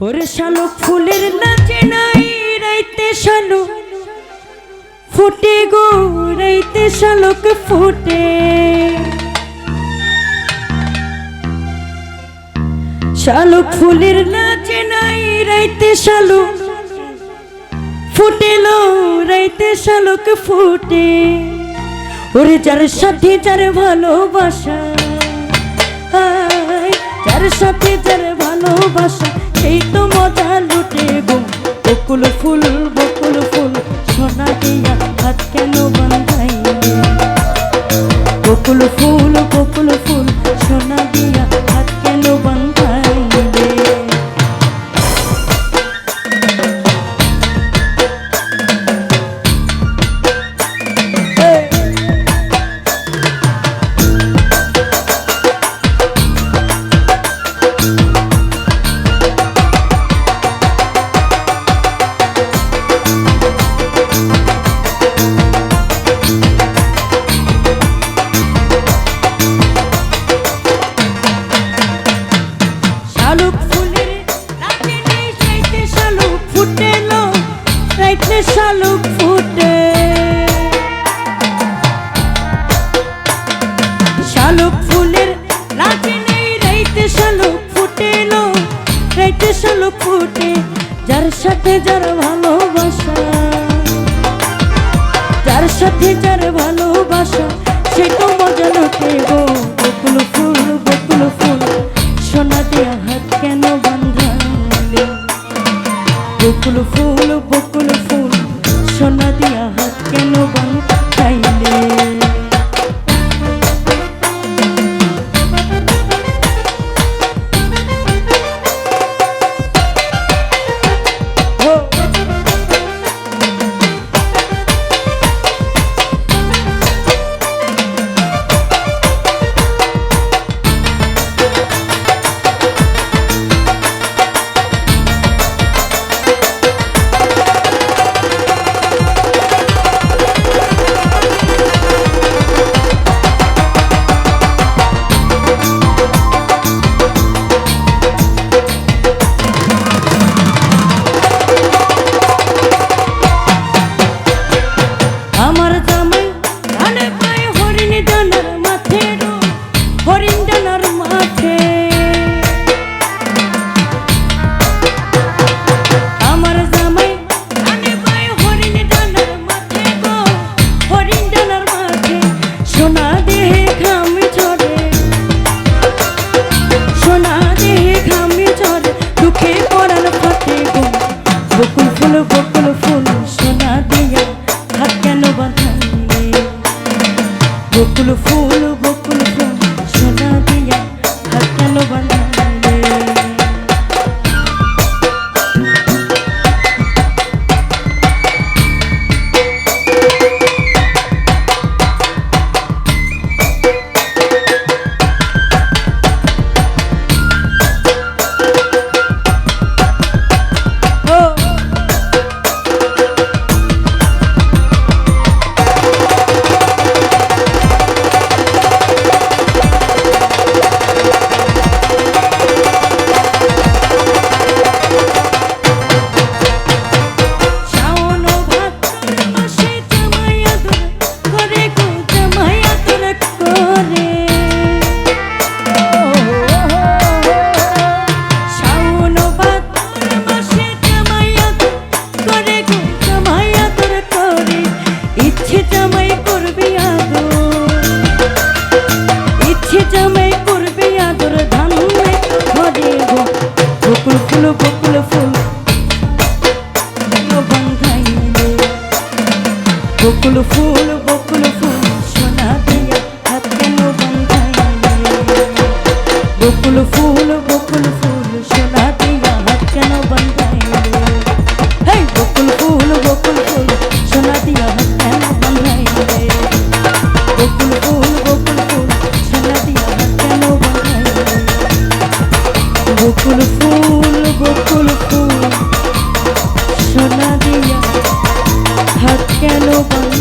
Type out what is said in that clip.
ওরে শালুক ফুলের নাচে নাই রাইতে শালুক ফুটে গো, রাইতে শালুক ফুটে। শালুক ফুলের নাচে নাই রাইতে শালুক ফুটেলো, রাইতে শালুক ফুটে। ওরে যার সাথে যার ভালোবাসা, যার সাথে যার ভালোবাসা সেই তো মজা লুটে গো। বকুল ফুল সোনা দিয়া হাত কেন বাঁধাইলে? বকুল ফুল সোনা দিয়া হাত কেন বাঁধাইলে? শালুক ফুটে, শালুক ফুলের নাচে নেই রাইতে শালুক ফুটেলো, রাইতে শালুক ফুটে। যার সাথে যার ভালোবাসা, যার সাথে যার ভালোবাসা সে তো মজা লুটে গো। বকুল ফুল সোনা দিয়া হাত কেন বাঁধাইলে? বকুল ফুল সোনা দিয়া হাত কেন বাঁধাইলে? বকুল ফুল সোনা দিয়া হাত কেন বাঁধাইলে? বকুল ফুল সোনা দিয়া হাত কেন বাঁধাইলে? বকুল ফুল বাঁধাইলে? বকুল ফুল সোনা দিয়া হাত কেন বাঁধাইলে? বকুল ফুল সোনা দিয়া হাত কেন বাঁধাইলে? হেই বকুল ফুল সোনা দিয়া হাত কেন বাঁধাইলে? বকুল ফুল সোনা দিয়া হাত কেন বাঁধাইলে? বকুল ফুল সোনা দিয়া হাত কেন বাঁধাইলে?